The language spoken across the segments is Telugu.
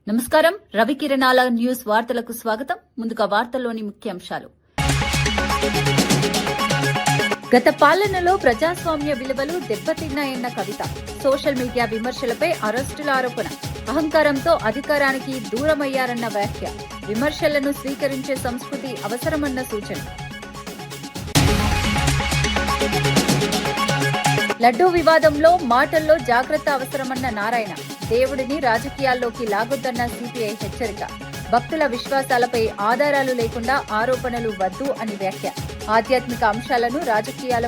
నమస్కారం. రవికిరణాల న్యూస్ వార్తలకు స్వాగతం. ముందుగా వార్తల్లోని ముఖ్యాంశాలు. గత పాలనలో ప్రజాస్వామ్య విలువలు దెబ్బతిన్నాయన్న కవిత. సోషల్ మీడియా విమర్శలపై అరెస్టుల ఆరోపణ. అహంకారంతో అధికారానికి దూరమయ్యారన్న వ్యాఖ్య. విమర్శలను స్వీకరించే సంస్కృతి అవసరమన్న సూచన. లడ్డూ వివాదంలో మాటల్లో జాగ్రత్త అవసరమన్న నారాయణ. దేవుడిని రాజకీయాల్లోకి లాగొద్దన్న సిపిఐ హెచ్చరిక. భక్తుల విశ్వాసాలపై ఆధారాలు లేకుండా ఆరోపణలు వద్దు అని వ్యాఖ్య. ఆధ్యాత్మిక అంశాలను రాజకీయాల.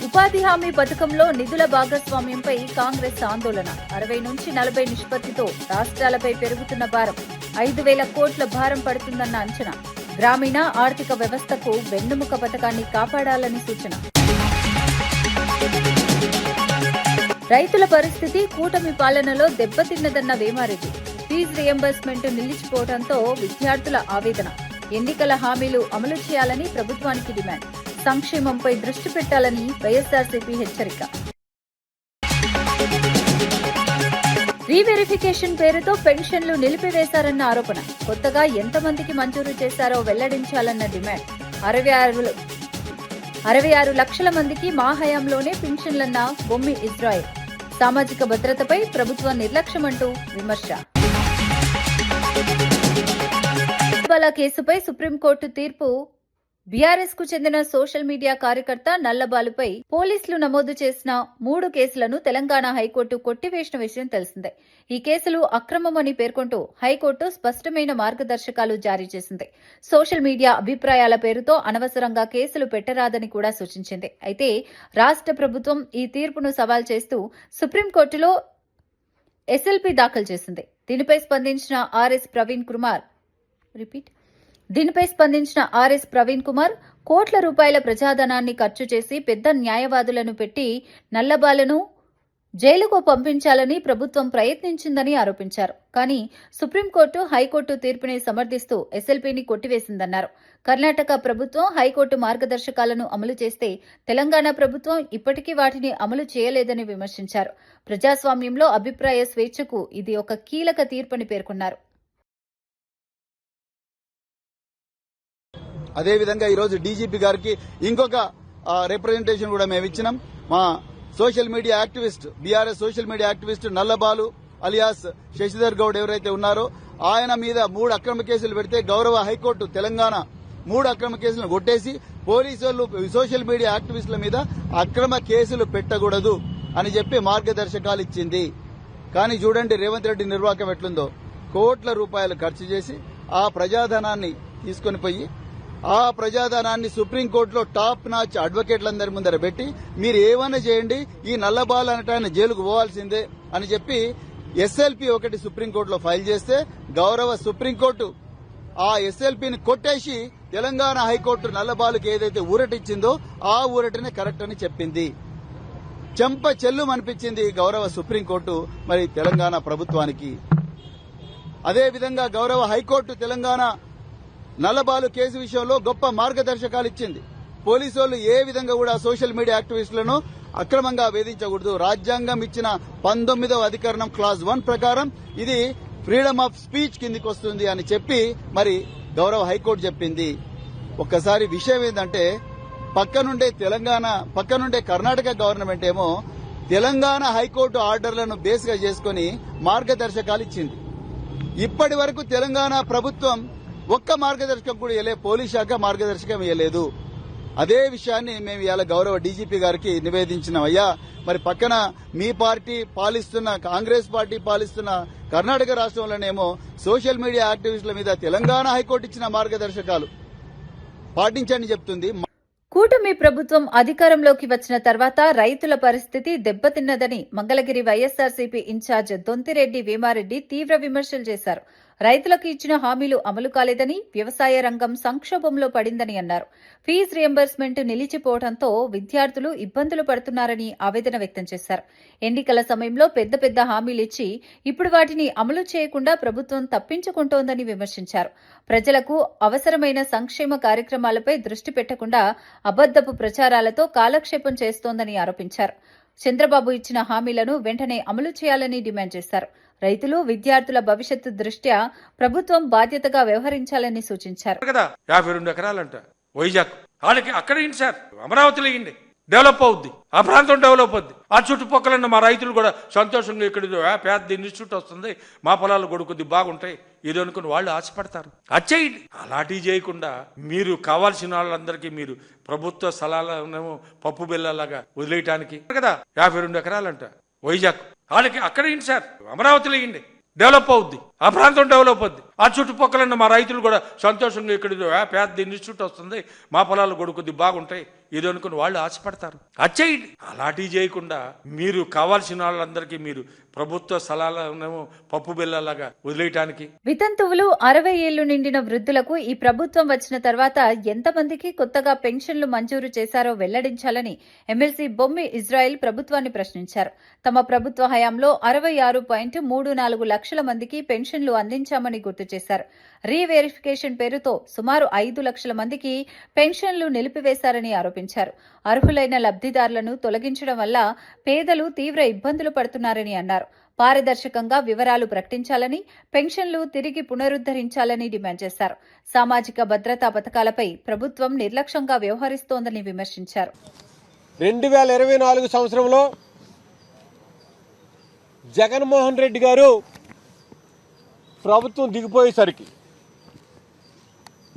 ఉపాధి హామీ పథకంలో నిధుల భాగస్వామ్యంపై కాంగ్రెస్ ఆందోళన. 60 నుంచి 40 నిష్పత్తితో రాష్ట్రాలపై పెరుగుతున్న భారం. 5,000 కోట్ల భారం పడుతుందన్న అంచనా. గ్రామీణ ఆర్థిక వ్యవస్థకు వెన్నెముక పథకాన్ని కాపాడాలని సూచన. రైతుల పరిస్థితి కూటమి పాలనలో దెబ్బతిన్నదన్న వేమారెడ్డి. ఫీజు రియంబర్స్మెంట్ నిలిచిపోవడంతో విద్యార్థుల ఆవేదన. ఎన్నికల హామీలు అమలు చేయాలని ప్రభుత్వానికి డిమాండ్. సంక్షేమంపై దృష్టి పెట్టాలని వైఎస్ఆర్సీపీ హెచ్చరిక. రీవెరిఫికేషన్ పేరుతో పెన్షన్లు నిలిపివేశారన్న ఆరోపణ. కొత్తగా ఎంతమందికి మంజూరు చేశారో వెల్లడించాలన్న డిమాండ్. 66 లక్షల మందికి మా హయాంలోనే పెన్షన్లన్న బొమ్మి ఇజ్రాయెల్. సామాజిక భద్రతపై ప్రభుత్వ నిర్లక్ష్యమంటూ విమర్శ. నల్లబాల కేసుపై సుప్రీంకోర్టు తీర్పు. బీఆర్ఎస్ కు చెందిన సోషల్ మీడియా కార్యకర్త నల్లబాలుపై పోలీసులు నమోదు చేసిన 3 కేసులను తెలంగాణ హైకోర్టు కొట్టివేసిన విషయం తెలిసిందే. ఈ కేసులు అక్రమమని పేర్కొంటూ హైకోర్టు స్పష్టమైన మార్గదర్శకాలు జారీ చేసింది. సోషల్ మీడియా అభిప్రాయాల పేరుతో అనవసరంగా కేసులు పెట్టరాదని కూడా సూచించింది. అయితే రాష్ట్ర ప్రభుత్వం ఈ తీర్పును సవాల్ చేస్తూ సుప్రీంకోర్టులో ఎస్ఎల్పీ దాఖలు చేసింది. దీనిపై స్పందించిన ఆర్ఎస్ ప్రవీణ్ కుమార్ కోట్ల రూపాయల ప్రజాధనాన్ని ఖర్చు చేసి పెద్ద న్యాయవాదులను పెట్టి నల్లబాలను జైలుకు పంపించాలని ప్రభుత్వం ప్రయత్నించిందని ఆరోపించారు. కానీ సుప్రీంకోర్టు హైకోర్టు తీర్పుని సమర్థిస్తూ ఎస్ఎల్పీని కొట్టివేసిందన్నారు. కర్ణాటక ప్రభుత్వం హైకోర్టు మార్గదర్శకాలను అమలు చేస్తే తెలంగాణ ప్రభుత్వం ఇప్పటికీ వాటిని అమలు చేయలేదని విమర్శించారు. ప్రజాస్వామ్యంలో అభిప్రాయ స్వేచ్ఛకు ఇది ఒక కీలక తీర్పని పేర్కొన్నారు. అదేవిధంగా ఈరోజు డీజీపీ గారికి ఇంకొక రిప్రజెంటేషన్ కూడా మేము ఇచ్చినాం. మా social media activist, BRS social media activist Nallabalu alias Shashidhar Goud ఎవరైతే ఉన్నారో ఆయన మీద 3 అక్రమ కేసులు పెడితే గౌరవ హైకోర్టు తెలంగాణ 3 అక్రమ కేసులను కొట్టేసి పోలీసులు సోషల్ మీడియా యాక్టివిస్టుల మీద అక్రమ కేసులు పెట్టకూడదు అని చెప్పి మార్గదర్శకాలు ఇచ్చింది. కానీ చూడండి రేవంత్ రెడ్డి నిర్వాహకం ఎట్లుందో. కోట్ల రూపాయలు ఖర్చు చేసి ఆ ప్రజాధనాన్ని తీసుకుని పోయి ఆ ప్రజాధనాన్ని సుప్రీంకోర్టులో టాప్ నాచ్ అడ్వకేట్లందరి ముందర పెట్టి మీరు ఏమైనా చేయండి ఈ నల్లబాల్ అనటాన్ని జైలుకు పోవాల్సిందే అని చెప్పి ఎస్ఎల్పీ ఒకటి సుప్రీంకోర్టులో ఫైల్ చేస్తే గౌరవ సుప్రీంకోర్టు ఆ ఎస్ఎల్పీని కొట్టేసి తెలంగాణ హైకోర్టు నల్లబాలుకి ఏదైతే ఊరటిచ్చిందో ఆ ఊరటినే కరెక్ట్ అని చెప్పింది. చెంప చెల్లు అనిపించింది గౌరవ సుప్రీంకోర్టు మరి తెలంగాణ ప్రభుత్వానికి. అదేవిధంగా గౌరవ హైకోర్టు తెలంగాణ నల్లబాలు కేసు విషయంలో గొప్ప మార్గదర్శకాలు ఇచ్చింది. పోలీసులు ఏ విధంగా కూడా సోషల్ మీడియా యాక్టివిస్టులను అక్రమంగా వేధించకూడదు. రాజ్యాంగం ఇచ్చిన 19వ అధికరణం క్లాజ్ 1 ప్రకారం ఇది ఫ్రీడమ్ ఆఫ్ స్పీచ్ కిందికి వస్తుంది అని చెప్పి మరి గౌరవ హైకోర్టు చెప్పింది. ఒక్కసారి విషయం ఏంటంటే పక్కనుండే కర్ణాటక గవర్నమెంట్ ఏమో తెలంగాణ హైకోర్టు ఆర్డర్లను బేస్గా చేసుకుని మార్గదర్శకాలు ఇచ్చింది. ఇప్పటి వరకు తెలంగాణ ప్రభుత్వం ఒక్క మార్గదర్శకం కూడా ఇవ్వలేదు. పోలీస్ శాఖ మార్గదర్శకం ఇవ్వలేదు. అదే విషయాన్ని మేము ఇవాళ గౌరవ డీజీపీ గారికి నివేదించినాం. అయ్యా మరి పక్కన మీ పార్టీ పాలిస్తున్న కాంగ్రెస్ పార్టీ పాలిస్తున్న కర్ణాటక రాష్ట్రంలోనేమో సోషల్ మీడియా యాక్టివిస్టుల మీద తెలంగాణ హైకోర్టు ఇచ్చిన మార్గదర్శకాలు పాటించని చెప్తుంది. కూటమి ప్రభుత్వం అధికారంలోకి వచ్చిన తర్వాత రైతుల పరిస్థితి దెబ్బతిన్నదని మంగళగిరి వైఎస్ఆర్సీపీ ఇన్ఛార్జ్ దొంతిరెడ్డి వేమారెడ్డి తీవ్ర విమర్శలు చేశారు. రైతులకు ఇచ్చిన హామీలు అమలు కాలేదని, వ్యవసాయ రంగం సంక్షోభంలో పడిందని అన్నారు. ఫీజు రియంబర్స్మెంట్ నిలిచిపోవడంతో విద్యార్థులు ఇబ్బందులు పడుతున్నారని ఆవేదన వ్యక్తం చేశారు. ఎన్నికల సమయంలో పెద్ద పెద్ద హామీలిచ్చి ఇప్పుడు వాటిని అమలు చేయకుండా ప్రభుత్వం తప్పించుకుంటోందని విమర్శించారు. ప్రజలకు అవసరమైన సంక్షేమ కార్యక్రమాలపై దృష్టి పెట్టకుండా అబద్దపు ప్రచారాలతో కాలక్షేపం చేస్తోందని ఆరోపించారు. చంద్రబాబు ఇచ్చిన హామీలను వెంటనే అమలు చేయాలని డిమాండ్ చేశారు. రైతులు, విద్యార్థుల భవిష్యత్తు దృష్ట్యా ప్రభుత్వం బాధ్యతగా వ్యవహరించాలని సూచించారు. 52 ఎకరాలంట వైజాగ్, వాళ్ళకి అక్కడ ఏంటి సార్, అమరావతిలో ఇవ్వండి, డెవలప్ అవుద్ది, ఆ ప్రాంతం డెవలప్ అవుద్ది. ఆ చుట్టుపక్కల మా రైతులు కూడా సంతోషంగా ఇక్కడ పెద్ద ఇన్స్టిట్యూట్ వస్తుంది, మా పొలాలు కూడా కొద్ది బాగుంటాయి, ఇది అనుకుని వాళ్ళు ఆశపడతారు. అది చేయండి. అలాంటివి చేయకుండా మీరు కావాల్సిన వాళ్ళందరికీ మీరు ప్రభుత్వ స్థలాలను పప్పు బిల్లలాగా వదిలేయటానికి 52 ఎకరాలంట వైజాగ్, వాళ్ళకి అక్కడ ఏంటి సార్, అమరావతిలో ఇవ్వండి, డెవలప్ అవుద్ది, ఆ ప్రాంతం డెవలప్ అవుద్ది. ఆ చుట్టుపక్కల మా రైతులు కూడా సంతోషంగా ఇక్కడ పెద్ద ఇన్స్టిట్యూట్ వస్తుంది, మా పొలాలు కూడా కొద్ది బాగుంటాయి, ఇది అనుకుని వాళ్ళు ఆశపడతారు. అది చేయండి. అలాంటివి చేయకుండా మీరు కావాల్సిన వాళ్ళందరికీ మీరు ప్రభుత్వ స్థలాలను పప్పు బిల్లలాగా వదిలేయటానికి. వితంతువులు, 60 ఏళ్లు నిండిన వృద్ధులకు ఈ ప్రభుత్వం వచ్చిన తర్వాత ఎంతమందికి కొత్తగా పెన్షన్లు మంజూరు చేశారో వెల్లడించాలని ఎమ్మెల్సీ బొమ్మి ఇజ్రాయెల్ ప్రభుత్వాన్ని ప్రశ్నించారు. తమ ప్రభుత్వ హయాంలో 66.34 లక్షల మందికి పెన్షన్లు అందించామని గుర్తు చేశారు. రీవెరిఫికేషన్ పేరుతో సుమారు 5 లక్షల మందికి పెన్షన్లు నిలిపివేశారని ఆరోపించారు. అర్హులైన లబ్ధిదారులను తొలగించడం వల్ల పేదలు తీవ్ర ఇబ్బందులు పడుతున్నారని అన్నారు. పారదర్శకంగా వివరాలు ప్రకటించాలని, పెన్షన్లు తిరిగి పునరుద్ధరించాలని డిమాండ్ చేశారు. సామాజిక భద్రతా పథకాలపై ప్రభుత్వం నిర్లక్ష్యంగా వ్యవహరిస్తోందని విమర్శించారు. 2024 సంవత్సరంలో జగన్మోహన్ రెడ్డి గారు ప్రభుత్వం దిగిపోయేసరికి,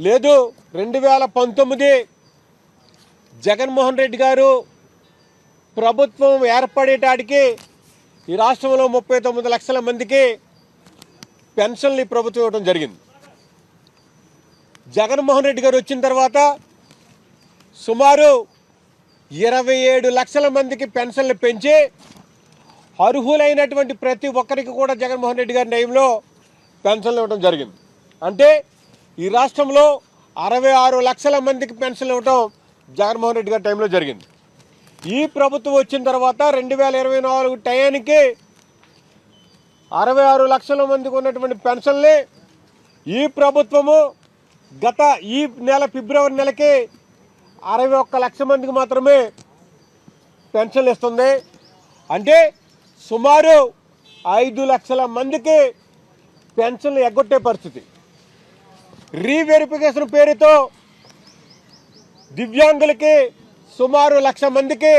లేదు 2019 జగన్మోహన్ రెడ్డి గారు ప్రభుత్వం ఏర్పడేటానికి ఈ రాష్ట్రంలో 39 లక్షల మందికి పెన్షన్లు ప్రభుత్వం ఇవ్వడం జరిగింది. జగన్మోహన్ రెడ్డి గారు వచ్చిన తర్వాత సుమారు 27 లక్షల మందికి పెన్షన్లు పెంచి అర్హులైనటువంటి ప్రతి ఒక్కరికి కూడా జగన్మోహన్ రెడ్డి గారి టైంలో పెన్షన్లు ఇవ్వడం జరిగింది. అంటే ఈ రాష్ట్రంలో 66 లక్షల మందికి పెన్షన్లు ఇవ్వడం జగన్మోహన్ రెడ్డి గారి టైంలో జరిగింది. ఈ ప్రభుత్వం వచ్చిన తర్వాత 2024 టయానికి 66 లక్షల మందికి ఉన్నటువంటి పెన్షన్లే ఈ ప్రభుత్వము ఈ నెల ఫిబ్రవరి నెలకి 61 లక్షల మందికి మాత్రమే పెన్షన్లు ఇస్తుంది. అంటే సుమారు 5 లక్షల మందికి పెన్షన్లు ఎగ్గొట్టే పరిస్థితి. రీవెరిఫికేషన్ పేరుతో దివ్యాంగులకి సుమారు 1,00,000 మందికి.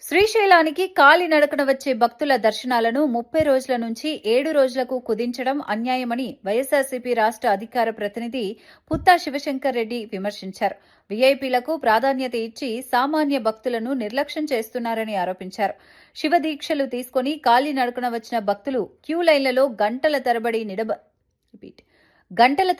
శ్రీశైలానికి కాలినడకన వచ్చే భక్తుల దర్శనాలను 30 రోజుల నుంచి 7 రోజులకు కుదించడం అన్యాయమని వైఎస్ఆర్సీపీ రాష్ట్ర అధికార ప్రతినిధి పుత్తా శివశంకర్ రెడ్డి విమర్శించారు. వీఐపీలకు ప్రాధాన్యత ఇచ్చి సామాన్య భక్తులను నిర్లక్ష్యం చేస్తున్నారని ఆరోపించారు. శివదీక్షలు తీసుకుని కాలినడకన వచ్చిన భక్తులు క్యూ లైన్లలో గంటల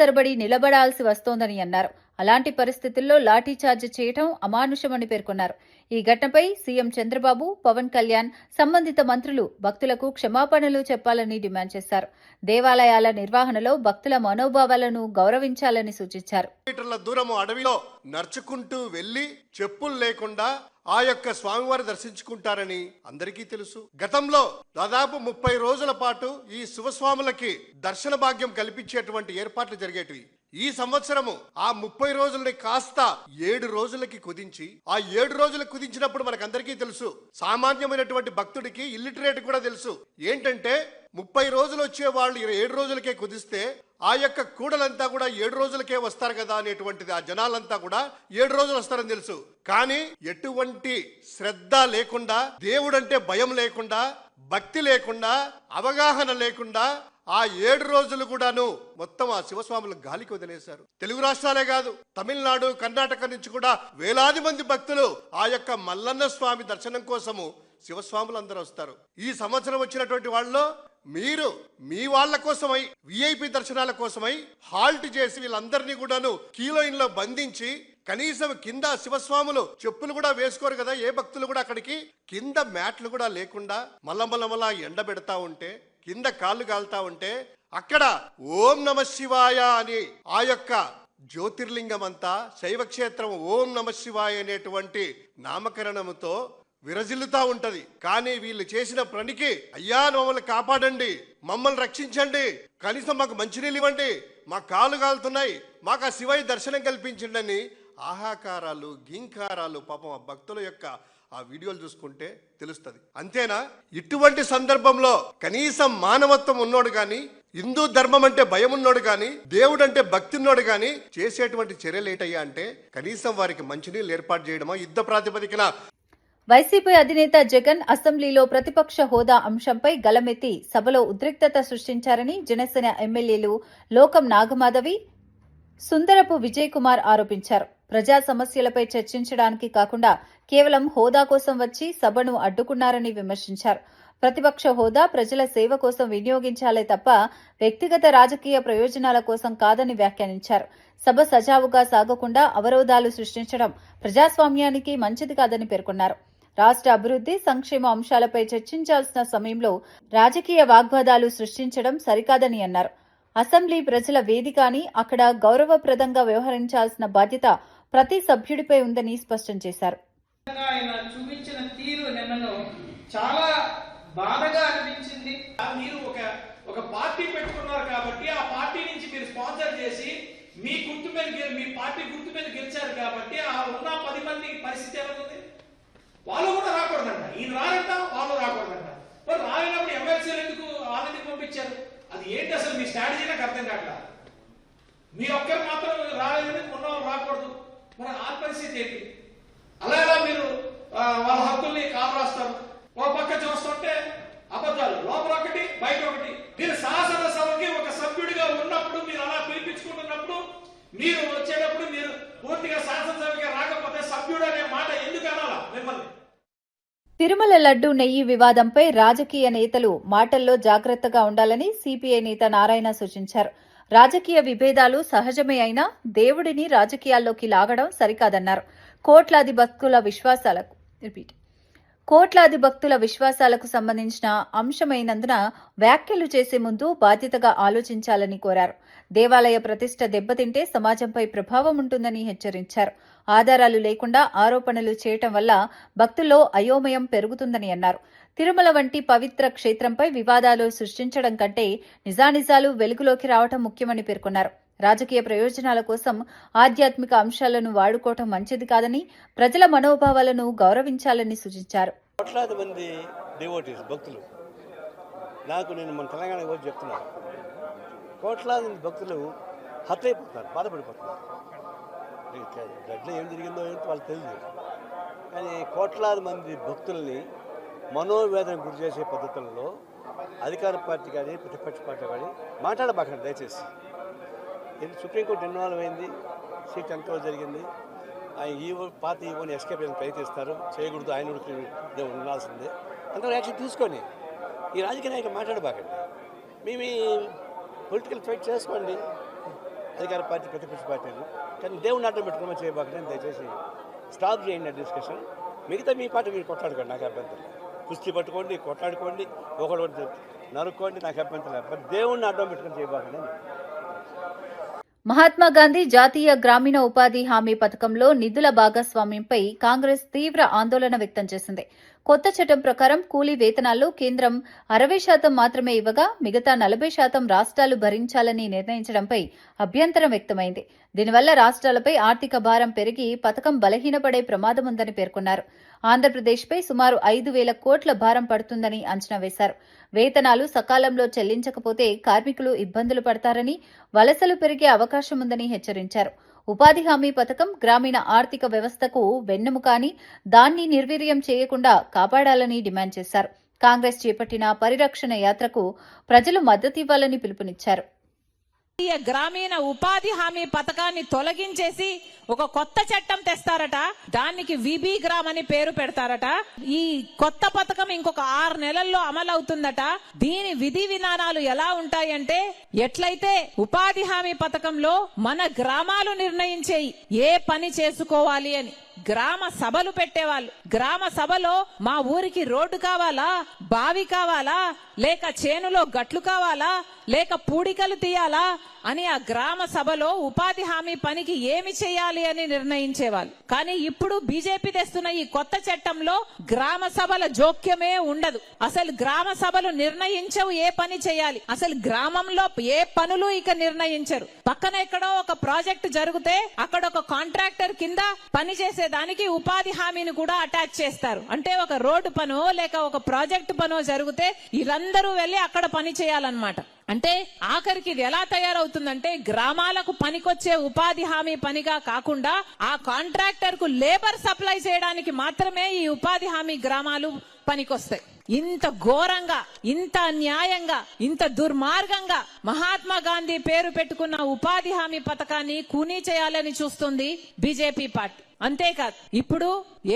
తరబడి నిలబడాల్సి వస్తోందని అన్నారు. అలాంటి పరిస్థితుల్లో లాఠీచార్జ్ చేయడం అమానుషమని పేర్కొన్నారు. ఈ ఘటనపై సీఎం చంద్రబాబు, పవన్ కళ్యాణ్, సంబంధిత మంత్రులు భక్తులకు క్షమాపణలు చెప్పాలని డిమాండ్ చేశారు. దేవాలయాల నిర్వహణలో భక్తుల మనోభావాలను గౌరవించాలని సూచించారు. మీటర్ల దూరము అడవిలో నడుచుకుంటూ వెళ్లి చెప్పులు లేకుండా ఆ యొక్క స్వామివారి దర్శించుకుంటారని అందరికీ తెలుసు. గతంలో దాదాపు 30 రోజుల పాటు ఈ శివస్వాములకి దర్శన భాగ్యం కల్పించేటువంటి ఏర్పాట్లు జరిగేటివి. ఈ సంవత్సరము ఆ 30 రోజులని కాస్త 7 రోజులకి కుదించి, ఆ 7 రోజులకు కుదించినప్పుడు మనకందరికీ తెలుసు, సామాన్యమైనటువంటి భక్తుడికి, ఇల్లిటరేట్ కూడా తెలుసు ఏంటంటే 30 రోజులు వచ్చే వాళ్ళు 7 రోజులకే కుదిస్తే ఆ యొక్క కూడలంతా కూడా 7 రోజులకే వస్తారు కదా అనేటువంటిది. ఆ జనాలంతా కూడా 7 రోజులు వస్తారని తెలుసు. కానీ ఎటువంటి శ్రద్ధ లేకుండా, దేవుడంటే భయం లేకుండా, భక్తి లేకుండా, అవగాహన లేకుండా ఆ 7 రోజులు కూడాను మొత్తం ఆ శివస్వాములు గాలికి వదిలేశారు. తెలుగు రాష్ట్రాలే కాదు, తమిళనాడు, కర్ణాటక నుంచి కూడా వేలాది మంది భక్తులు ఆ యొక్క మల్లన్న స్వామి దర్శనం కోసము శివస్వాములు అందరూ వస్తారు. ఈ సంవత్సరం వచ్చినటువంటి వాళ్ళలో మీరు మీ వాళ్ళ కోసమై, విఐపి దర్శనాల కోసమై హాల్ట్ చేసి వీళ్ళందరినీ కూడాను క్యూలైన్లో బంధించి, కనీసం కింద శివస్వాములు చెప్పులు కూడా వేసుకోరు కదా ఏ భక్తులు కూడా, అక్కడికి కింద మ్యాట్లు కూడా లేకుండా మల్ల ఎండబెడతా ఉంటే, కింద కాళ్ళు కాలుతా ఉంటే, అక్కడ ఓం నమ శివాయ అని ఆ యొక్క జ్యోతిర్లింగం అంతా శైవక్షేత్రం ఓం నమ శివాయ అనేటువంటి నామకరణముతో విరజిల్లుతా ఉంటది. కానీ వీళ్ళు చేసిన పనికి, అయ్యా మమ్మల్ని కాపాడండి, మమ్మల్ని రక్షించండి, కనీసం మాకు మంచినీళ్ళు ఇవ్వండి, మా కాళ్ళు కాలుతున్నాయి, మాకు ఆ శివయ్య దర్శనం కల్పించండి అని ఆహాకారాలు, గింకారాలు, పాపం ఆ భక్తుల యొక్క ఆ వీడియోలు చూసుకుంటే తెలుస్తుంది. అంతేనా? ఇటువంటి సందర్భంలో కనీసం మానవత్వం ఉన్నోడు కానీ, హిందూ ధర్మం అంటే భయం ఉన్నోడు కానీ, దేవుడు అంటే భక్తి ఉన్నోడు కానీ చేసేటువంటి చర్యలు ఏంటయ్యా అంటే కనీసం వారికి మంచినీళ్ళు ఏర్పాటు చేయడమా యుద్ధ ప్రాతిపదికన. వైసీపీ అధినేత జగన్ అసెంబ్లీలో ప్రతిపక్ష హోదా అంశంపై గలమెత్తి సభలో ఉద్రిక్తత సృష్టించారని జనసేన ఎమ్మెల్యేలు లోకం నాగమాధవి, సుందరపు విజయ్ కుమార్ ఆరోపించారు. ప్రజా సమస్యలపై చర్చించడానికి కాకుండా కేవలం హోదా కోసం వచ్చి సభను అడ్డుకున్నారని విమర్శించారు. ప్రతిపక్ష హోదా ప్రజల సేవ కోసం వినియోగించాలే తప్ప వ్యక్తిగత రాజకీయ ప్రయోజనాల కోసం కాదని వ్యాఖ్యానించారు. సభ సజావుగా సాగకుండా అవరోధాలు సృష్టించడం ప్రజాస్వామ్యానికి మంచిది కాదని పేర్కొన్నారు. రాష్ట్ర అభివృద్ధి సంక్షేమ అంశాలపై చర్చించాల్సిన సమయంలో రాజకీయ వాగ్వాదాలు సృష్టించడం సరికాదని అన్నారు. అసెంబ్లీ ప్రజల వేదిక అని అక్కడ గౌరవప్రదంగా వ్యవహరించాల్సిన బాధ్యత ప్రతి సభ్యుడిపై ఉందని స్పష్టం చేశారు. ఆయన చూపించిన తీరు నిన్నను చాలా బాధగా అనిపించింది. మీరు ఒక పార్టీ పెట్టుకున్నారు కాబట్టి ఆ పార్టీ నుంచి మీరు స్పాన్సర్ చేసి మీ గుర్తు మీద మీ పార్టీ గుర్తు మీద గెలిచారు కాబట్టి ఆ ఉన్న 10 మంది పరిస్థితి ఎలా ఉంది? వాళ్ళు కూడా రాకూడదంట, ఈయన రారంట, వాళ్ళు రాకూడదంట. మరి రాలేనప్పుడు ఎమ్మెల్సీలు ఎందుకు వాళ్ళని పంపించారు? అది ఏంటి అసలు మీ స్ట్రాటజీ నాకు అర్థం కావట్లా. మీ ఒక్కరు మాత్రం రాలేదని ఉన్నవాళ్ళు రాకూడదు, మరి ఆ పరిస్థితి ఏంటి? అలా ఎలా మీరు వాళ్ళ హక్కుల్ని కాపాస్తారు? ఒక పక్క చూస్తుంటే అబద్ధాలు, లోపల ఒకటి బయట ఒకటి. మీరు శాసనసభకి ఒక సభ్యుడిగా ఉన్నప్పుడు మీరు అలా పిలిపించుకుంటున్నప్పుడు మీరు వచ్చేటప్పుడు మీరు పూర్తిగా శాసనసభకి రాకపోతే సభ్యుడు అనే మాట ఎందుకు అనాలా మిమ్మల్ని? తిరుమల లడ్డూ నెయ్యి వివాదంపై రాజకీయ నేతలు మాటల్లో జాగ్రత్తగా ఉండాలని సిపిఐ నేత నారాయణ సూచించారు. రాజకీయ విభేదాలు సహజమే అయినా దేవుడిని రాజకీయాల్లోకి లాగడం సరికాదన్నారు. కోట్లాది భక్తుల విశ్వాసాలకు సంబంధించిన అంశమైనందున వ్యాఖ్యలు చేసే ముందు బాధ్యతగా ఆలోచించాలని కోరారు. దేవాలయ ప్రతిష్ట దెబ్బతింటే సమాజంపై ప్రభావం ఉంటుందని హెచ్చరించారు. ఆధారాలు లేకుండా ఆరోపణలు చేయటం వల్ల భక్తుల్లో అయోమయం పెరుగుతుందని అన్నారు. తిరుమల వంటి పవిత్ర క్షేత్రంపై వివాదాలు సృష్టించడం కంటే నిజానిజాలు వెలుగులోకి రావడం ముఖ్యమని పేర్కొన్నారు. రాజకీయ ప్రయోజనాల కోసం ఆధ్యాత్మిక అంశాలను వాడుకోవటం మంచిది కాదని, ప్రజల మనోభావాలను గౌరవించాలని సూచించారు. కోట్లాది మంది డివోటీస్ భక్తులు, నేను మన తెలంగాణకు వచ్చి చెప్తున్నాను, కోట్లాది భక్తులు హత్య అయిపోతున్నారు, బాధపడిపోతున్నారు. గడ్డలో ఏం జరిగిందో ఏంటో వాళ్ళకి తెలియదు. కానీ కోట్లాది మంది భక్తుల్ని మనోవేదన గురి చేసే పద్ధతుల్లో అధికార పార్టీ కానీ ప్రతిపక్ష పార్టీ కానీ మాట్లాడబాకండి దయచేసి. సుప్రీంకోర్టు ఇన్వాల్వ్ అయింది, సీట్ ఎంతో జరిగింది. ఆయన పార్టీ ఈవోని ఎస్కేప్ అయ్యేందుకు ప్రయత్నిస్తారు, చేయకూడదు, ఆయన ఉండాల్సిందే. అంతవరకు యాక్షన్ తీసుకొని ఈ రాజకీయ నాయకులు మాట్లాడబాకండి. మీ పొలిటికల్ ఫైట్ చేసుకోండి అధికార పార్టీ ప్రతిపక్ష పార్టీలు, కానీ దేవుని అడ్డం పెట్టుకోమని చేయబాకండి. దయచేసి స్టాప్ చేయండి ఆ డిస్కషన్. మిగతా మీ పార్టీ మీరు కొట్లాడుకోండి, నాకు అభ్యంతరం. కుస్తీ పట్టుకోండి, కొట్లాడుకోండి, ఒకటి నరుక్కోండి, నాకు అభ్యంతరం. బట్ దేవుణ్ణి అడ్డం పెట్టుకొని చేయబాకండి. మహాత్మా గాంధీ జాతీయ గ్రామీణ ఉపాధి హామీ పథకంలో నిధుల భాగస్వామ్యంపై కాంగ్రెస్ తీవ్ర ఆందోళన వ్యక్తం చేసింది. కొత్త చట్టం ప్రకారం కూలీ వేతనాల్లో కేంద్రం 60% మాత్రమే ఇవ్వగా మిగతా 40% రాష్ట్రాలు భరించాలని నిర్ణయించడంపై అభ్యంతరం వ్యక్తమైంది. దీనివల్ల రాష్ట్రాలపై ఆర్థిక భారం పెరిగి పథకం బలహీనపడే ప్రమాదముందని పేర్కొన్నారు. ఆంధ్రప్రదేశ్పై సుమారు 5,000 కోట్ల భారం పడుతుందని అంచనా వేశారు. వేతనాలు సకాలంలో చెల్లించకపోతే కార్మికులు ఇబ్బందులు పడతారని, వలసలు పెరిగే అవకాశం ఉందని హెచ్చరించారు. ఉపాధి హామీ పథకం గ్రామీణ ఆర్థిక వ్యవస్థకు వెన్నెముక అని, దాన్ని నిర్వీర్యం చేయకుండా కాపాడాలని డిమాండ్ చేశారు. కాంగ్రెస్ చేపట్టిన పరిరక్షణ యాత్రకు ప్రజలు మద్దతివ్వాలని పిలుపునిచ్చారు. గ్రామీణ ఉపాధి హామీ పథకాన్ని తొలగించేసి ఒక కొత్త చట్టం తెస్తారట, దానికి విబి గ్రామ్ అని పేరు పెడతారట. ఈ కొత్త పథకం ఇంకొక 6 నెలల్లో అమలవుతుందట. దీని విధి విధానాలు ఎలా ఉంటాయంటే, ఎట్లయితే ఉపాధి హామీ పథకంలో మన గ్రామాలు నిర్ణయించేయి ఏ పని చేసుకోవాలి అని గ్రామ సభలు పెట్టేవాళ్ళు. గ్రామ సభలో మా ఊరికి రోడ్డు కావాలా, బావి కావాలా, లేక చేనులో గట్లు కావాలా, లేక పూడికలు తీయాలా అని ఆ గ్రామ సభలో ఉపాధి హామీ పనికి ఏమి చేయాలి అని నిర్ణయించేవాళ్ళు. కానీ ఇప్పుడు బీజేపీ తెస్తున్న ఈ కొత్త చట్టంలో గ్రామ సభల జోక్యమే ఉండదు. అసలు గ్రామ సభలు నిర్ణయించవు ఏ పని చేయాలి. అసలు గ్రామంలో ఏ పనులు ఇక నిర్ణయించరు. పక్కన ఎక్కడో ఒక ప్రాజెక్ట్ జరిగితే అక్కడ ఒక కాంట్రాక్టర్ కింద పని చేసేదానికి ఉపాధి హామీని కూడా అటాచ్ చేస్తారు. అంటే ఒక రోడ్డు పనో లేక ఒక ప్రాజెక్ట్ పనో జరిగితే వీళ్ళందరూ వెళ్లి అక్కడ పని చేయాలన్నమాట. అంటే ఆఖరికి ఇది ఎలా తయారవుతుందంటే గ్రామాలకు పనికొచ్చే ఉపాధి హామీ పనిగా కాకుండా ఆ కాంట్రాక్టర్ కు లేబర్ సప్లై చేయడానికి మాత్రమే ఈ ఉపాధి హామీ గ్రామాలు పనికొస్తాయి. ఇంత ఘోరంగా, ఇంత అన్యాయంగా, ఇంత దుర్మార్గంగా మహాత్మా గాంధీ పేరు పెట్టుకున్న ఉపాధి హామీ పథకాన్ని కూనీ చేయాలని చూస్తుంది బీజేపీ పార్టీ. అంతేకాదు ఇప్పుడు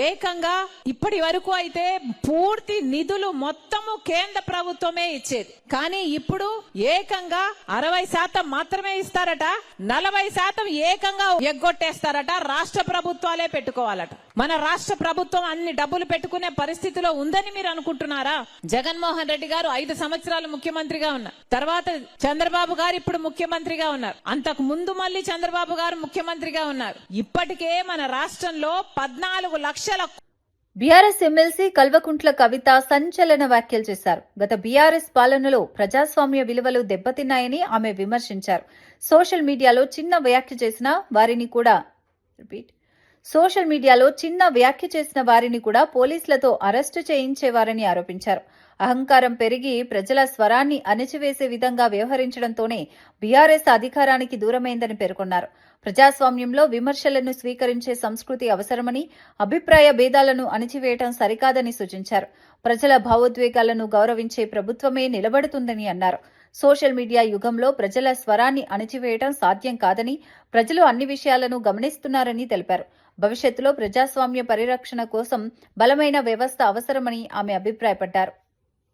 ఏకంగా ఇప్పటి వరకు అయితే పూర్తి నిధులు మొత్తము కేంద్ర ప్రభుత్వమే ఇచ్చేది. కానీ ఇప్పుడు ఏకంగా 60% మాత్రమే ఇస్తారట, 40% ఏకంగా ఎగ్గొట్టేస్తారట. రాష్ట్ర ప్రభుత్వాలే పెట్టుకోవాలట. మన రాష్ట్ర ప్రభుత్వం అన్ని డబ్బులు పెట్టుకునే పరిస్థితిలో ఉందని మీరు అనుకుంటున్నారా? జగన్మోహన్ రెడ్డి గారు 5 సంవత్సరాలు ముఖ్యమంత్రిగా ఉన్నారు. తర్వాత చంద్రబాబు గారు ఇప్పుడు ముఖ్యమంత్రిగా ఉన్నారు. అంతకు ముందు మళ్ళీ చంద్రబాబు గారు ముఖ్యమంత్రిగా ఉన్నారు. ఇప్పటికే మన రాష్ట్రంలో 14 లక్షల బీఆర్ఎస్ ఎమ్మెల్సీ కల్వకుంట్ల కవిత సంచలన వ్యాఖ్యలు చేశారు. గత బీఆర్ఎస్ పాలనలో ప్రజాస్వామ్య విలువలు దెబ్బతిన్నాయని ఆమె విమర్శించారు. సోషల్ మీడియాలో చిన్న వ్యాఖ్య చేసిన వారిని కూడా పోలీసులతో అరెస్టు చేయించేవారని ఆరోపించారు. అహంకారం పెరిగి ప్రజల స్వరాన్ని అణిచివేసే విధంగా వ్యవహరించడంతోనే బీఆర్ఎస్ అధికారానికి దూరమైందని పేర్కొన్నారు. ప్రజాస్వామ్యంలో విమర్శలను స్వీకరించే సంస్కృతి అవసరమని, అభిప్రాయ భేదాలను అణిచివేయడం సరికాదని సూచించారు. ప్రజల భావోద్వేగాలను గౌరవించే ప్రభుత్వమే నిలబడుతుందని అన్నారు. సోషల్ మీడియా యుగంలో ప్రజల స్వరాన్ని అణిచివేయడం సాధ్యం కాదని, ప్రజలు అన్ని విషయాలను గమనిస్తున్నారని తెలిపారు. భవిష్యత్తులో ప్రజాస్వామ్య పరిరక్షణ కోసం బలమైన వ్యవస్థ అవసరమని ఆమె అభిప్రాయపడ్డారు.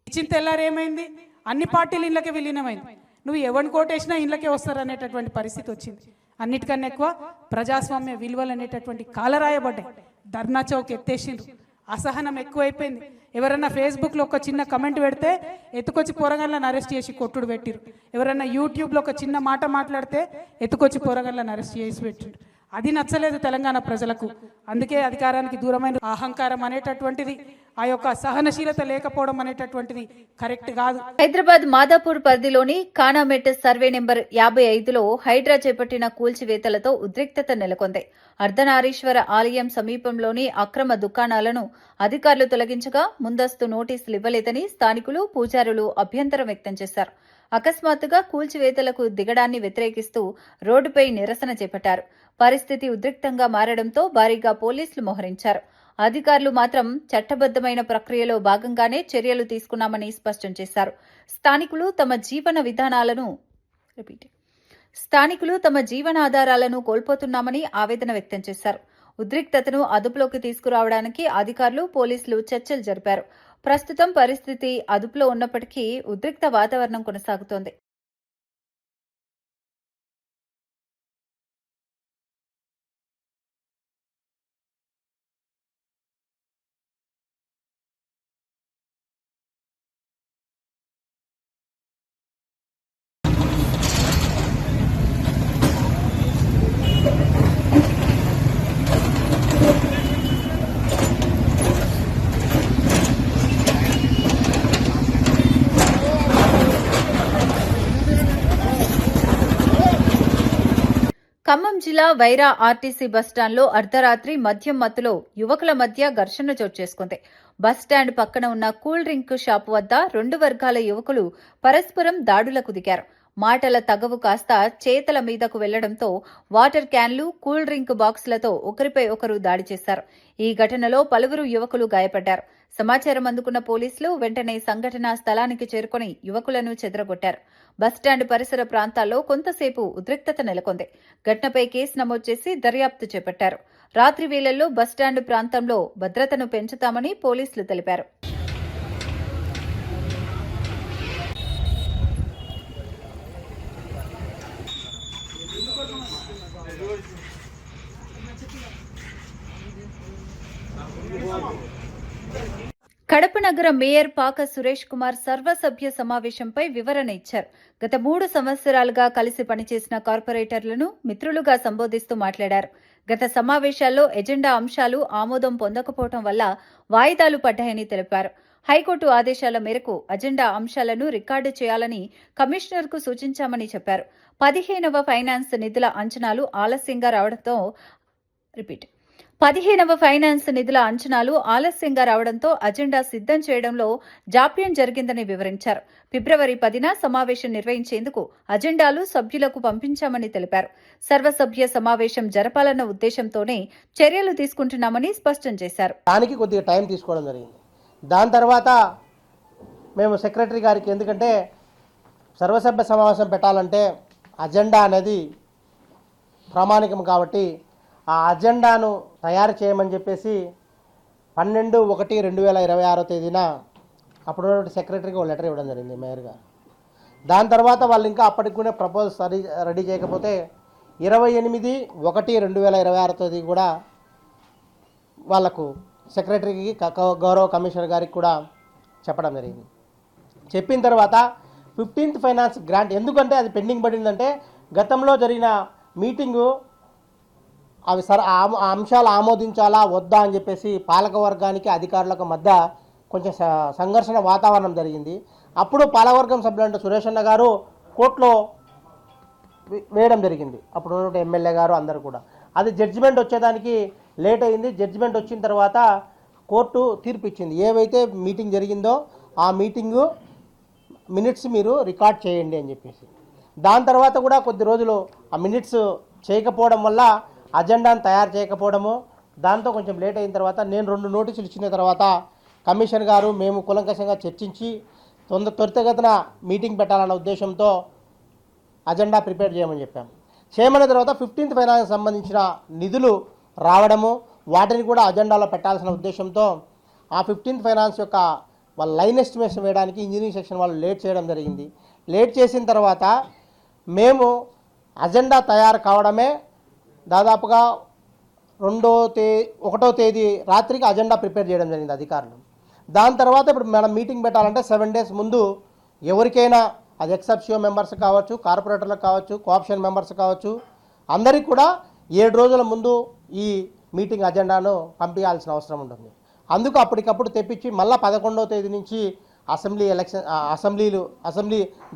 ఇచ్చిన తెల్లారేమైంది, అన్ని పార్టీలు ఇళ్ళకే విలీనమైంది. నువ్వు ఎవరిని కోటేసినా ఇళ్ళకే వస్తారనేటటువంటి పరిస్థితి వచ్చింది. అన్నిటికన్నా ఎక్కువ ప్రజాస్వామ్య విలువలు అనేటటువంటి కాలరాయబడ్డాయి. ధర్నా చౌక్ ఎత్తేసిండ్రు. అసహనం ఎక్కువైపోయింది. ఎవరన్నా ఫేస్బుక్లో ఒక చిన్న కమెంట్ పెడితే ఎత్తుకొచ్చి పోరగాళ్ళని అరెస్ట్ చేసి కొట్టుడు పెట్టిరు. ఎవరన్నా యూట్యూబ్లో ఒక చిన్న మాట మాట్లాడితే ఎత్తుకొచ్చి పోరగాళ్ళని అరెస్ట్ చేసి పెట్టిండు. అది నచ్చలేదు తెలంగాణ ప్రజలకు. అందుకే అధికారానికి దూరమైన అహంకారం అనేటటువంటిది, ఆ యొక్క సహనశీలత లేకపోవడం అనేటటువంటిది కరెక్ట్ కాదు. హైదరాబాద్ మాదాపూర్ పరిధిలోని కానామెట్ సర్వే నెంబర్ 55లో హైడ్రా చేపట్టిన కూల్చివేతలతో ఉద్రిక్తత నెలకొంది. అర్ధనారీశ్వర ఆలయం సమీపంలోని అక్రమ దుకాణాలను అధికారులు తొలగించగా ముందస్తు నోటీసులు ఇవ్వలేదని స్థానికులు, పూజారులు అభ్యంతరం వ్యక్తం చేశారు. అకస్మాత్తుగా కూల్చివేతలకు దిగడాన్ని వ్యతిరేకిస్తూ రోడ్డుపై నిరసన చేపట్టారు. పరిస్థితి ఉద్రిక్తంగా మారడంతో భారీగా పోలీసులు మోహరించారు. అధికారులు మాత్రం చట్టబద్దమైన ప్రక్రియలో భాగంగానే చర్యలు తీసుకున్నామని స్పష్టం చేశారు. స్థానికులు తమ జీవనాధారాలను కోల్పోతున్నామని ఆవేదన వ్యక్తం చేశారు. ఉద్రిక్తతను అదుపులోకి తీసుకురావడానికి అధికారులు, పోలీసులు చర్చలు జరిపారు. ప్రస్తుతం పరిస్థితి అదుపులో ఉన్నప్పటికీ ఉద్రిక్త వాతావరణం కొనసాగుతోంది. ఖమ్మం జిల్లా వైరా ఆర్టీసీ బస్టాండ్లో అర్ధరాత్రి మద్యం మత్తులో యువకుల మధ్య ఘర్షణ చోటు చేసుకుంది. బస్టాండ్ పక్కన ఉన్న కూల్ డ్రింక్ షాపు వద్ద 2 వర్గాల యువకులు పరస్పరం దాడులకు దిగారు. మాటల తగవు కాస్త చేతల మీదకు వెళ్లడంతో వాటర్ క్యాన్లు, కూల్ డ్రింక్ బాక్సులతో ఒకరిపై ఒకరు దాడి చేశారు. ఈ ఘటనలో పలువురు యువకులు గాయపడ్డారు. సమాచారం అందుకున్న పోలీసులు వెంటనే సంఘటనా స్థలానికి చేరుకుని యువకులను చెదరగొట్టారు. బస్టాండ్ పరిసర ప్రాంతాల్లో కొంతసేపు ఉద్రిక్తత నెలకొంది. ఘటనపై కేసు నమోదు చేసి దర్యాప్తు చేపట్టారు. రాత్రి వేళల్లో బస్టాండ్ ప్రాంతంలో భద్రతను పెంచుతామని పోలీసులు తెలిపారు. కడప నగర మేయర్ పాక సురేష్ కుమార్ సర్వసభ్య సమావేశంపై వివరణ ఇచ్చారు. గత 3 సంవత్సరాలుగా కలిసి పనిచేసిన కార్పొరేటర్లను మిత్రులుగా సంబోధిస్తూ మాట్లాడారు. గత సమావేశాల్లో ఎజెండా అంశాలు ఆమోదం పొందకపోవడం వల్ల వాయిదాలు పడ్డాయని తెలిపారు. హైకోర్టు ఆదేశాల మేరకు అజెండా అంశాలను రికార్డు చేయాలని కమిషనర్కు సూచించామని చెప్పారు. 15వ ఫైనాన్స్ నిధుల అంచనాలు ఆలస్యంగా రావడంతో అజెండా సిద్ధం చేయడంలో జాప్యం జరిగిందని వివరించారు. ఫిబ్రవరి 10న సమావేశం నిర్వహించేందుకు అజెండాలు సభ్యులకు పంపించామని తెలిపారు. సర్వసభ్య సమావేశం జరపాలన్న ఉద్దేశంతోనే చర్యలు తీసుకుంటున్నామని స్పష్టం చేశారు. దానికి కొద్దిగా టైం తీసుకోవడం జరిగింది. దాని తర్వాత మేము సెక్రటరీ గారికి, ఎందుకంటే సర్వసభ్య సమావేశం పెట్టాలంటే అజెండా అనేది ప్రామాణికం కాబట్టి ఆ అజెండాను తయారు చేయమని చెప్పేసి 12/1/2026 తేదీన అప్పుడు సెక్రటరీకి ఒక లెటర్ ఇవ్వడం జరిగింది మేయర్ గారు. దాని తర్వాత వాళ్ళు ఇంకా అప్పటికి కూడా ప్రపోజల్స్ రెడీ చేయకపోతే 28/1/2026 తేదీ కూడా వాళ్లకు సెక్రటరీకి గౌరవ కమిషనర్ గారికి కూడా చెప్పడం జరిగింది. చెప్పిన తర్వాత 15th ఫైనాన్స్ గ్రాంట్, ఎందుకంటే అది పెండింగ్ పడిందంటే గతంలో జరిగిన మీటింగు అవి ఆ అంశాలు ఆమోదించాలా వద్దా అని చెప్పేసి పాలకవర్గానికి అధికారులకు మధ్య కొంచెం సంఘర్షణ వాతావరణం జరిగింది. అప్పుడు పాలకవర్గం సభ్యులంటే సురేష్ అన్న గారు కోర్టులో వేయడం జరిగింది. అప్పుడు ఉన్నటువంటి ఎమ్మెల్యే గారు అందరూ కూడా. అది జడ్జిమెంట్ వచ్చేదానికి లేట్ అయింది. జడ్జిమెంట్ వచ్చిన తర్వాత కోర్టు తీర్పు ఇచ్చింది. ఏవైతే మీటింగ్ జరిగిందో ఆ మీటింగు మినిట్స్ మీరు రికార్డ్ చేయండి అని చెప్పేసి. దాని తర్వాత కూడా కొద్ది రోజులు ఆ మినిట్స్ చేయకపోవడం వల్ల అజెండాను తయారు చేయకపోవడము, దాంతో కొంచెం లేట్ అయిన తర్వాత నేను 2 నోటీసులు ఇచ్చిన తర్వాత కమిషన్ గారు మేము కూలంకషంగా చర్చించి త్వరితగతిన మీటింగ్ పెట్టాలన్న ఉద్దేశంతో అజెండా ప్రిపేర్ చేయమని చెప్పాము. చేయమన్న తర్వాత 15th ఫైనాన్స్ సంబంధించిన నిధులు రావడము, వాటిని కూడా అజెండాలో పెట్టాల్సిన ఉద్దేశంతో ఆ 15th ఫైనాన్స్ యొక్క వాళ్ళ లైన్ ఎస్టిమేషన్ వేయడానికి ఇంజనీరింగ్ సెక్షన్ వాళ్ళు లేట్ చేయడం జరిగింది. లేట్ చేసిన తర్వాత మేము అజెండా తయారు కావడమే దాదాపుగా 1వ తేదీ రాత్రికి అజెండా ప్రిపేర్ చేయడం జరిగింది అధికారులు. దాని తర్వాత ఇప్పుడు మనం మీటింగ్ పెట్టాలంటే 7 days ముందు ఎవరికైనా, అది ఎక్సెప్షియో మెంబర్స్ కావచ్చు, కార్పొరేటర్లకు కావచ్చు, కోఆప్షన్ మెంబర్స్ కావచ్చు, అందరికీ కూడా 7 రోజుల ముందు ఈ మీటింగ్ అజెండాను పంపించాల్సిన అవసరం ఉంటుంది. అందుకు అప్పటికప్పుడు తెప్పించి మళ్ళీ 11వ తేదీ నుంచి అసెంబ్లీ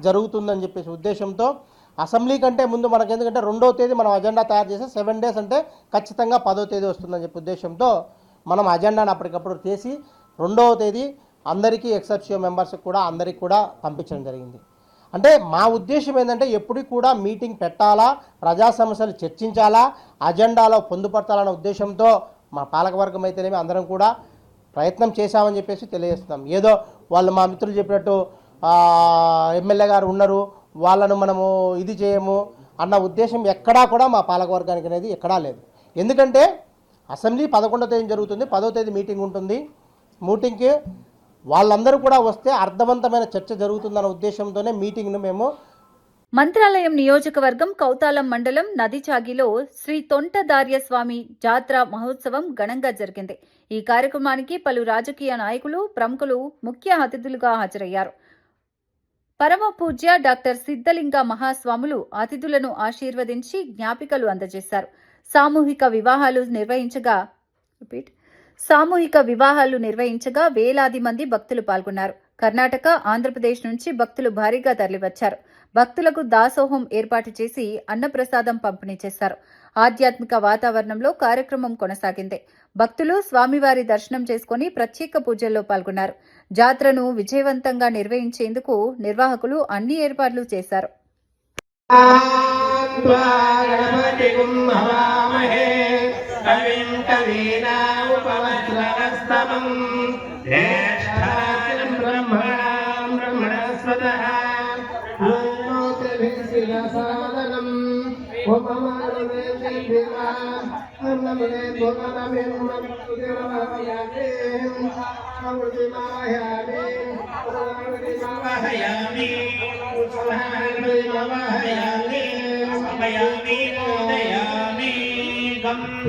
జరుగుతుందని చెప్పేసి ఉద్దేశంతో అసెంబ్లీ కంటే ముందు మనకు, ఎందుకంటే 2వ తేదీ మనం అజెండా తయారు చేసి 7 days అంటే ఖచ్చితంగా 10వ తేదీ వస్తుందని చెప్పి ఉద్దేశంతో మనం అజెండాను అప్పటికప్పుడు చేసి 2వ తేదీ అందరికీ ఎక్సెప్షియో మెంబర్స్కి కూడా అందరికీ కూడా పంపించడం జరిగింది. అంటే మా ఉద్దేశం ఏంటంటే ఎప్పటికి కూడా మీటింగ్ పెట్టాలా, ప్రజా సమస్యలు చర్చించాలా, అజెండాలో పొందుపరచాలన్న ఉద్దేశంతో మా పాలకవర్గం అయితేనేమి అందరం కూడా ప్రయత్నం చేశామని చెప్పేసి తెలియజేస్తున్నాం. ఏదో వాళ్ళు మా మిత్రులు చెప్పినట్టు ఎమ్మెల్యే గారు ఉన్నారు, వాళ్ళను మనము ఇది చేయము అన్న ఉద్దేశం ఎక్కడా కూడా మా పాలకవర్గానికి అనేది ఎక్కడా లేదు. ఎందుకంటే అసెంబ్లీ 11వ తేదీ జరుగుతుంది, 10వ తేదీ మీటింగ్ ఉంటుంది. మీటింగ్కి వాళ్ళందరూ కూడా వస్తే అర్థవంతమైన చర్చ జరుగుతుందన్న ఉద్దేశంతోనే మీటింగ్ను మేము. మంత్రాలయం నియోజకవర్గం కౌతాలం మండలం నదిచాగిలో శ్రీ తొంటదార్య స్వామి జాత్ర మహోత్సవం ఘనంగా జరిగింది. ఈ కార్యక్రమానికి పలు రాజకీయ నాయకులు, ప్రముఖులు ముఖ్య అతిథులుగా హాజరయ్యారు. పరమ పూజ్య డాక్టర్ సిద్ధలింగ మహాస్వాములు అతిథులను ఆశీర్వదించి జ్ఞాపికలు అందజేశారు. సామూహిక వివాహాలు నిర్వహించగా వేలాది మంది భక్తులు పాల్గొన్నారు. కర్ణాటక, ఆంధ్రప్రదేశ్ నుంచి భక్తులు భారీగా తరలివచ్చారు. భక్తులకు దాసోహం ఏర్పాటు చేసి అన్నప్రసాదం పంపిణీ చేశారు. ఆధ్యాత్మిక వాతావరణంలో కార్యక్రమం కొనసాగింది. భక్తులు స్వామివారి దర్శనం చేసుకుని ప్రత్యేక పూజల్లో పాల్గొన్నారు. జాతరను విజయవంతంగా నిర్వహించేందుకు నిర్వాహకులు అన్ని ఏర్పాట్లు చేశారు.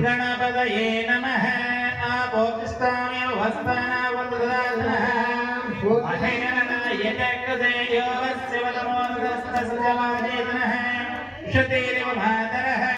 గణపతయే నమః. ఆపోతిస్తామేవ దేవస్థాన